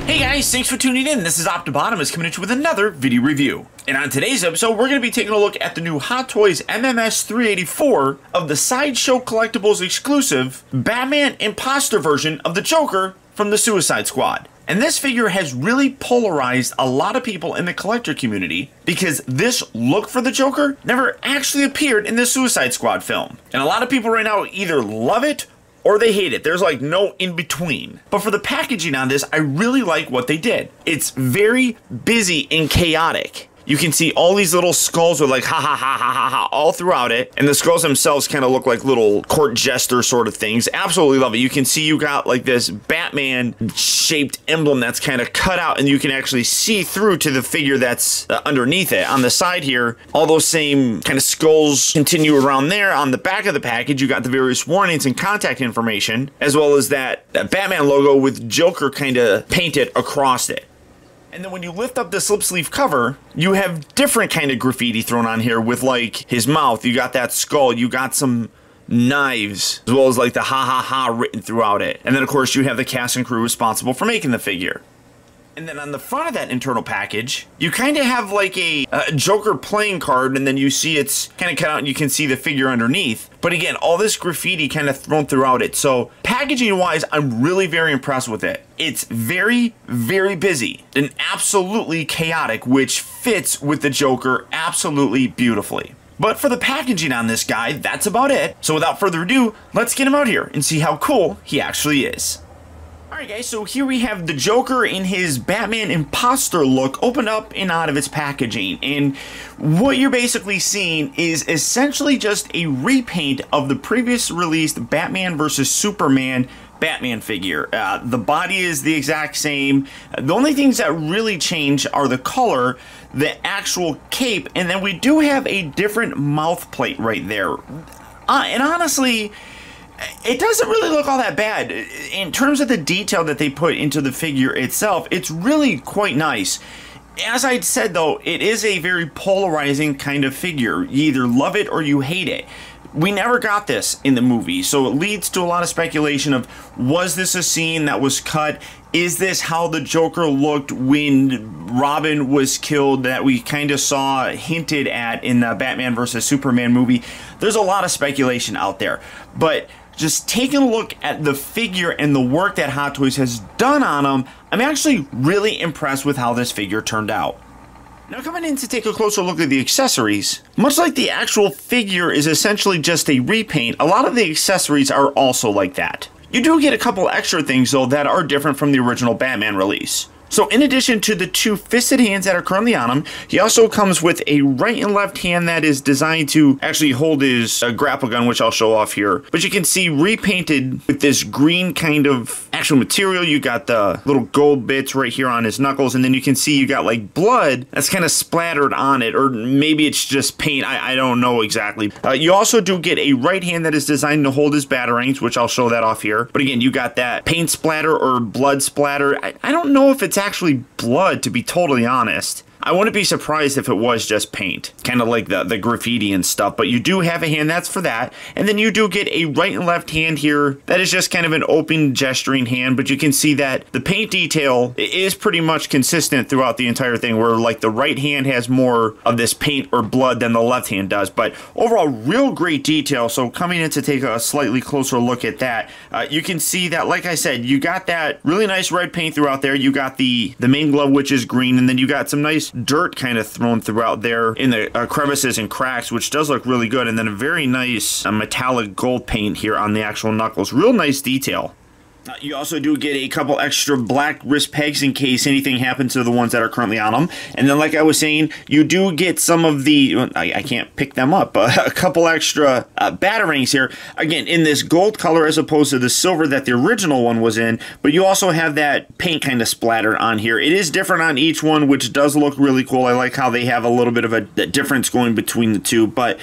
Hey guys, thanks for tuning in. This is optibotimus coming at you with another video review. And on today's episode, we're going to be taking a look at the new Hot Toys MMS 384 of the Sideshow Collectibles exclusive Batman Imposter version of the Joker from the Suicide Squad. And this figure has really polarized a lot of people in the collector community because this look for the Joker never actually appeared in the Suicide Squad film. And a lot of people right now either love it or they hate it. There's like no in between. But for the packaging on this, I really like what they did. It's very busy and chaotic. You can see all these little skulls with like ha ha ha ha ha ha all throughout it. And the skulls themselves kind of look like little court jester sort of things. Absolutely love it. You can see you got like this Batman shaped emblem that's kind of cut out and you can actually see through to the figure that's underneath it. On the side here, all those same kind of skulls continue around there. On the back of the package, you got the various warnings and contact information, as well as that Batman logo with Joker kind of painted across it. And then when you lift up the slip sleeve cover, you have different kind of graffiti thrown on here with like his mouth. You got that skull, you got some knives, as well as like the ha ha ha written throughout it. And then of course you have the cast and crew responsible for making the figure. And then on the front of that internal package, you kind of have like a Joker playing card, and then you see it's kind of cut out and you can see the figure underneath. But again, all this graffiti kind of thrown throughout it. So packaging wise, I'm really very impressed with it. It's very, very busy and absolutely chaotic, which fits with the Joker absolutely beautifully. But for the packaging on this guy, that's about it. So without further ado, let's get him out here and see how cool he actually is. Alright guys, so here we have the Joker in his Batman Imposter look opened up and out of its packaging. And what you're basically seeing is essentially just a repaint of the previous released Batman vs. Superman Batman figure. The body is the exact same. The only things that really change are the color, the actual cape, and then we do have a different mouth plate right there. And honestly, it doesn't really look all that bad. In terms of the detail that they put into the figure itself, it's really quite nice. As I said though, it is a very polarizing kind of figure. You either love it or you hate it. We never got this in the movie, so it leads to a lot of speculation of, was this a scene that was cut? Is this how the Joker looked when Robin was killed that we kind of saw hinted at in the Batman vs. Superman movie? There's a lot of speculation out there, but just taking a look at the figure and the work that Hot Toys has done on him, I'm actually really impressed with how this figure turned out. Now coming in to take a closer look at the accessories, much like the actual figure is essentially just a repaint, a lot of the accessories are also like that. You do get a couple extra things though that are different from the original Batman release. So in addition to the two fisted hands that are currently on him, he also comes with a right and left hand that is designed to actually hold his grapple gun, which I'll show off here. But you can see repainted with this green kind of actual material. You got the little gold bits right here on his knuckles, and then you can see you got like blood that's kind of splattered on it, or maybe it's just paint. I don't know exactly. You also do get a right hand that is designed to hold his batarangs, which I'll show that off here. But again, you got that paint splatter or blood splatter. I don't know if it's actually blood, to be totally honest. I wouldn't be surprised if it was just paint, kind of like the graffiti and stuff, but you do have a hand that's for that, and then you do get a right and left hand here that is just kind of an open gesturing hand, but you can see that the paint detail is pretty much consistent throughout the entire thing, where like the right hand has more of this paint or blood than the left hand does, but overall real great detail. So coming in to take a slightly closer look at that, you can see that, like I said, you got that really nice red paint throughout there, you got the main glove, which is green, and then you got some nice dirt kind of thrown throughout there in the crevices and cracks, which does look really good, and then a very nice metallic gold paint here on the actual knuckles. Real nice detail. You also do get a couple extra black wrist pegs in case anything happens to the ones that are currently on them. And then, like I was saying, you do get some of the, I can't pick them up, a couple extra batarangs here. Again, in this gold color as opposed to the silver that the original one was in. But you also have that paint kind of splattered on here. It is different on each one, which does look really cool. I like how they have a little bit of a difference going between the two. But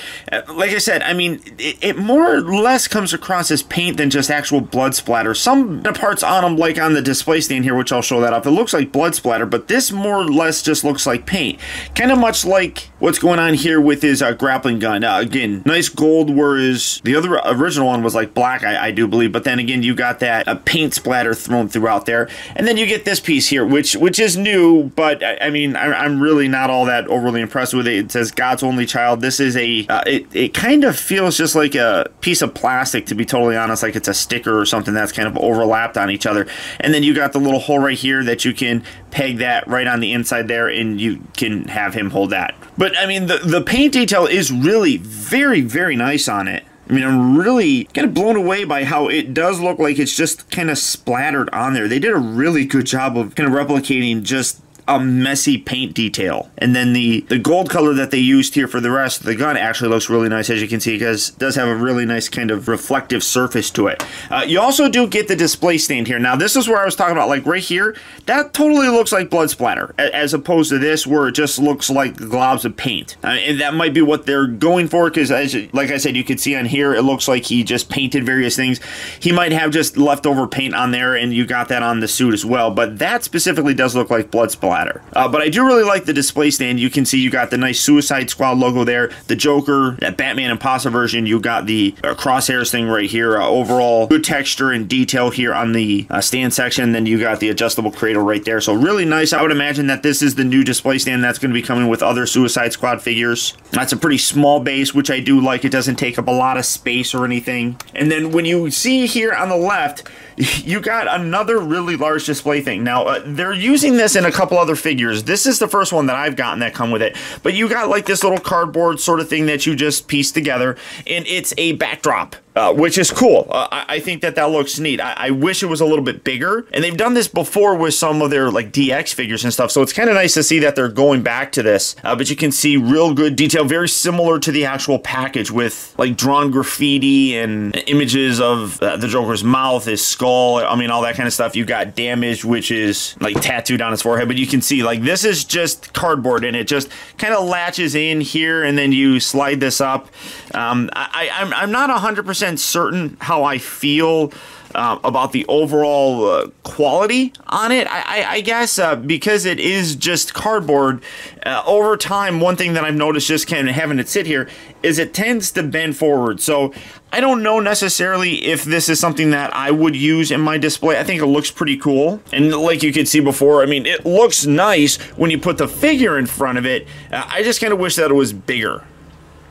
like I said, I mean, it more or less comes across as paint than just actual blood splatter. Some parts on him like on the display stand here, which I'll show that up. It looks like blood splatter, but this more or less just looks like paint. Kind of much like what's going on here with his grappling gun. Again, nice gold, whereas the other original one was like black, I do believe. But then again, you got that paint splatter thrown throughout there. And then you get this piece here, which is new, but I mean, I'm really not all that overly impressed with it. It says God's only child. This is a, it kind of feels just like a piece of plastic, to be totally honest, like it's a sticker or something that's kind of overlapped on each other. And then you got the little hole right here that you can peg that right on the inside there, and you can have him hold that. But I mean, the paint detail is really very, very nice on it. I mean, I'm really kind of blown away by how it does look like it's just kind of splattered on there. They did a really good job of kind of replicating just a messy paint detail. And then the gold color that they used here for the rest of the gun actually looks really nice, as you can see, because it does have a really nice kind of reflective surface to it. You also do get the display stand here. Now, this is where I was talking about, like right here, that totally looks like blood splatter, as opposed to this where it just looks like globs of paint. And that might be what they're going for, because like I said, you can see on here, it looks like he just painted various things. He might have just leftover paint on there, and you got that on the suit as well, but that specifically does look like blood splatter. But I do really like the display stand. You can see you got the nice Suicide Squad logo there, the Joker, that Batman Imposter version. You got the crosshairs thing right here. Overall, good texture and detail here on the stand section. Then you got the adjustable cradle right there. So really nice. I would imagine that this is the new display stand that's going to be coming with other Suicide Squad figures. That's a pretty small base, which I do like. It doesn't take up a lot of space or anything. And then when you see here on the left, you got another really large display thing. Now, they're using this in a couple other figures. This is the first one that I've gotten that come with it. But you got like this little cardboard sort of thing that you just piece together, and it's a backdrop. Which is cool. I think that looks neat. I wish it was a little bit bigger. And they've done this before with some of their like DX figures and stuff. So it's kind of nice to see that they're going back to this. But you can see real good detail, very similar to the actual package with like drawn graffiti and images of the Joker's mouth, his skull. I mean, all that kind of stuff. You got damage, which is like tattooed on his forehead. But you can see like this is just cardboard, and it just kind of latches in here, and then you slide this up. I'm not 100% certain how I feel about the overall quality on it, I guess, because it is just cardboard. Over time, one thing that I've noticed just kind of having it sit here is it tends to bend forward. So I don't know necessarily if this is something that I would use in my display. I think it looks pretty cool. And like you could see before, I mean, it looks nice when you put the figure in front of it. I just kind of wish that it was bigger.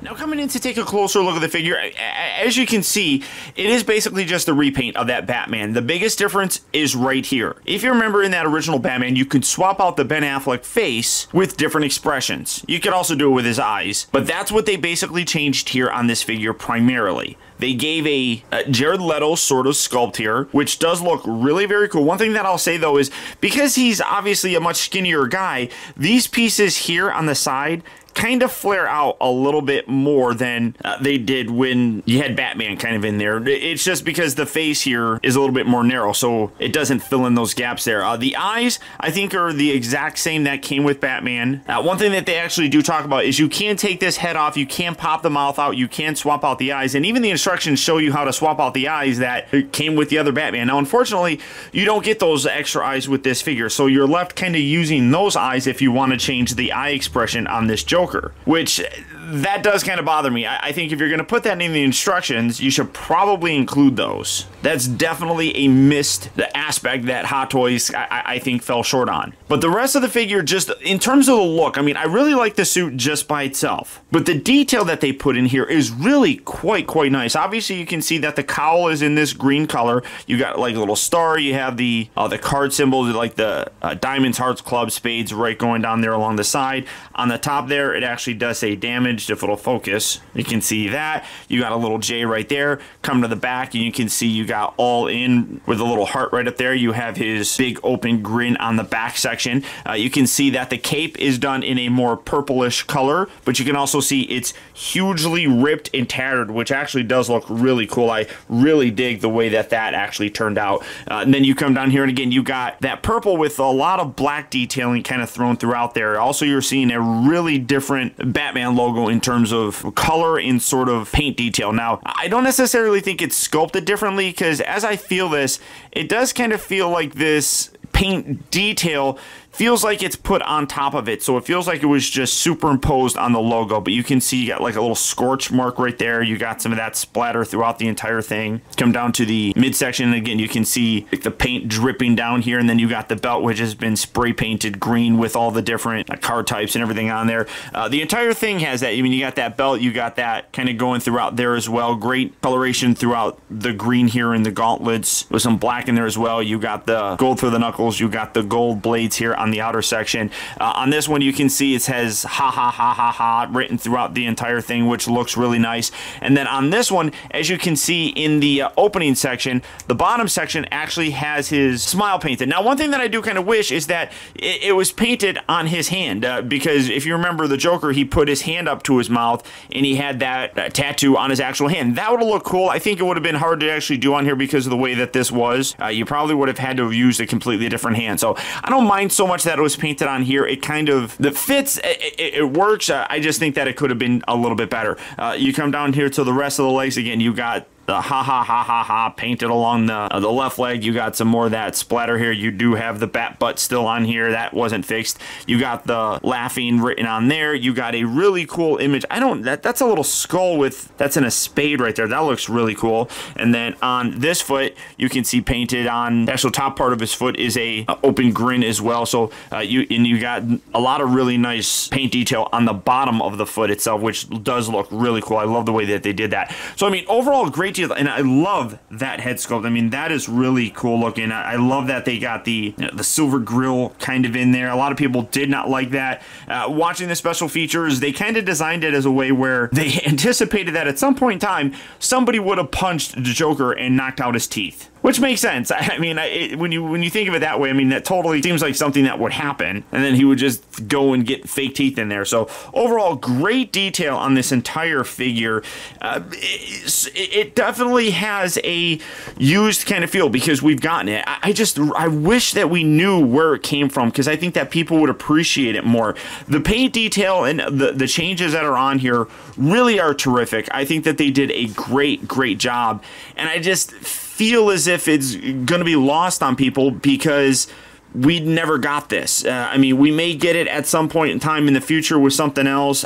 Now coming in to take a closer look at the figure, as you can see, it is basically just a repaint of that Batman. The biggest difference is right here. If you remember in that original Batman, you could swap out the Ben Affleck face with different expressions. You could also do it with his eyes, but that's what they basically changed here on this figure primarily. They gave a Jared Leto sort of sculpt here, which does look really very cool. One thing that I'll say though is, because he's obviously a much skinnier guy, these pieces here on the side kind of flare out a little bit more than they did when you had Batman kind of in there. It's just because the face here is a little bit more narrow, so it doesn't fill in those gaps there. The eyes, I think, are the exact same that came with Batman. One thing that they actually do talk about is you can take this head off, you can pop the mouth out, you can swap out the eyes, and even the instructions show you how to swap out the eyes that came with the other Batman. Now, unfortunately, you don't get those extra eyes with this figure, so you're left kind of using those eyes if you want to change the eye expression on this Joker. Which, that does kind of bother me. I think if you're going to put that in the instructions, you should probably include those. That's definitely a missed aspect that Hot Toys, I think, fell short on. But the rest of the figure, just in terms of the look, I mean, I really like the suit just by itself. But the detail that they put in here is really quite nice. Obviously, you can see that the cowl is in this green color. You got like a little star. You have the card symbols, like the diamonds, hearts, clubs, spades, right going down there along the side. On the top there, it actually does say damaged. If it'll focus, you can see that. You got a little J right there. Come to the back, and you can see you got all in with a little heart right up there. You have his big open grin on the back section. You can see that the cape is done in a more purplish color, but you can also see it's hugely ripped and tattered, which actually does look really cool. I really dig the way that actually turned out. And then you come down here, and again, you got that purple with a lot of black detailing kind of thrown throughout there. Also, you're seeing a really different Batman logo logo in terms of color and sort of paint detail. Now, I don't necessarily think it's sculpted differently, because as I feel this, it does kind of feel like this paint detail feels like it's put on top of it, so it feels like it was just superimposed on the logo. But you can see you got like a little scorch mark right there. You got some of that splatter throughout the entire thing. Come down to the midsection, and again you can see like the paint dripping down here, and then you got the belt, which has been spray painted green with all the different card types and everything on there. The entire thing has that. I mean, you got that belt, you got that kind of going throughout there as well. Great coloration throughout the green here in the gauntlets with some black in there as well. You got the gold through the knuckles, you got the gold blades here on the outer section. On this one, you can see it says ha ha ha ha ha written throughout the entire thing, which looks really nice. And then on this one, as you can see in the opening section, the bottom section actually has his smile painted. Now, one thing that I do kind of wish is that it was painted on his hand, because if you remember the Joker, he put his hand up to his mouth and he had that tattoo on his actual hand. That would have looked cool. I think it would have been hard to actually do on here because of the way that this was. You probably would have had to have used a completely different hand. So I don't mind so much that it was painted on here. It kind of, it fits, it works. I just think that it could have been a little bit better. You come down here to the rest of the legs. Again, you got the ha ha ha ha ha painted along the left leg. You got some more of that splatter here. You do have the bat butt still on here. That wasn't fixed. You got the laughing written on there. You got a really cool image. That's a little skull that's in a spade right there. That looks really cool. And then on this foot, you can see painted on the actual top part of his foot is a open grin as well. So you got a lot of really nice paint detail on the bottom of the foot itself, which does look really cool. I love the way that they did that. So I mean, overall, great deal, and I love that head sculpt. I mean, that is really cool looking. I love that they got the silver grill kind of in there. A lot of people did not like that. Watching the special features, they kind of designed it as a way where they anticipated that at some point in time, somebody would have punched the Joker and knocked out his teeth. Which makes sense. I mean, when you think of it that way, I mean, that totally seems like something that would happen, and then he would just go and get fake teeth in there. So overall, great detail on this entire figure. It definitely has a used kind of feel because we've gotten it. I wish that we knew where it came from, because I think that people would appreciate it more. The paint detail and the changes that are on here really are terrific. I think that they did a great job, and I just feel as if it's going to be lost on people because we never got this. I mean, we may get it at some point in time in the future with something else.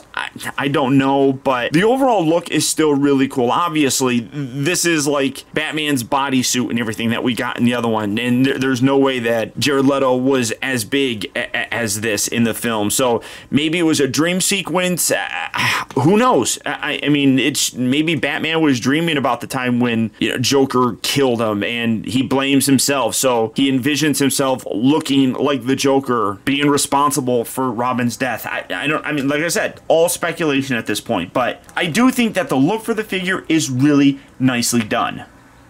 I don't know, but the overall look is still really cool. Obviously, this is like Batman's bodysuit and everything that we got in the other one, and there's no way that Jared Leto was as big as this in the film. So maybe it was a dream sequence. Who knows? I mean, it's maybe Batman was dreaming about the time when Joker killed him, and he blames himself. So he envisions himself looking like the Joker, being responsible for Robin's death. I mean, like I said, all speculation at this point, but I do think that the look for the figure is really nicely done.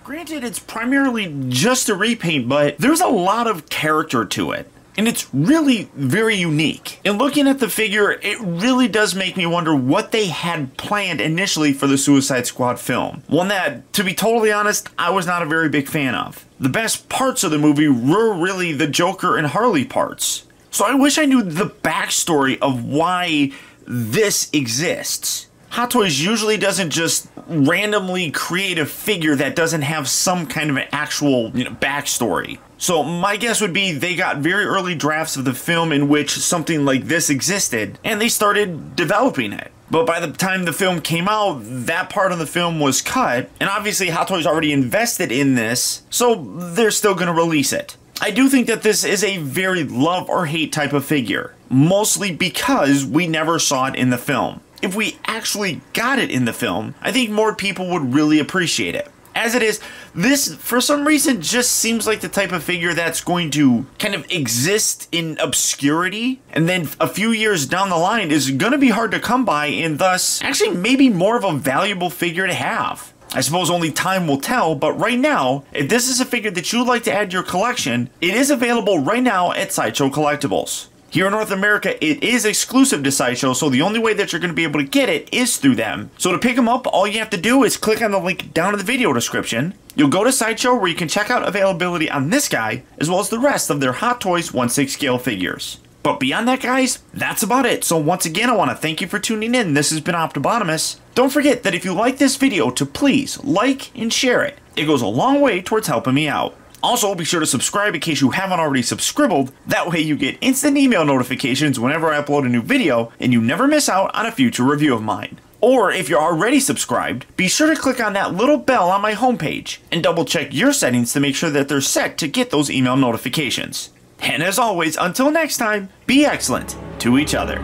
Granted, it's primarily just a repaint, but there's a lot of character to it, and it's really very unique. And looking at the figure, it really does make me wonder what they had planned initially for the Suicide Squad film. One that, to be totally honest, I was not a very big fan of. The best parts of the movie were really the Joker and Harley parts. So I wish I knew the backstory of why this exists. Hot Toys usually doesn't just randomly create a figure that doesn't have some kind of an actual backstory. So my guess would be they got very early drafts of the film in which something like this existed, and they started developing it. But by the time the film came out, that part of the film was cut, and obviously Hot Toys already invested in this, so they're still going to release it. I do think that this is a very love or hate type of figure, mostly because we never saw it in the film. If we actually got it in the film, I think more people would really appreciate it. As it is, this, for some reason, just seems like the type of figure that's going to kind of exist in obscurity, and then a few years down the line is going to be hard to come by, and thus, actually maybe more of a valuable figure to have. I suppose only time will tell, but right now, if this is a figure that you'd like to add to your collection, it is available right now at Sideshow Collectibles. Here in North America, it is exclusive to Sideshow, so the only way that you're going to be able to get it is through them. So to pick them up, all you have to do is click on the link down in the video description. You'll go to Sideshow where you can check out availability on this guy, as well as the rest of their Hot Toys 1/6 scale figures. But beyond that, guys, that's about it. So once again, I want to thank you for tuning in. This has been Optibotimus. Don't forget that if you like this video, to please like and share it. It goes a long way towards helping me out. Also, be sure to subscribe in case you haven't already subscribed. That way you get instant email notifications whenever I upload a new video, and you never miss out on a future review of mine. Or if you're already subscribed, be sure to click on that little bell on my homepage and double check your settings to make sure that they're set to get those email notifications. And as always, until next time, be excellent to each other.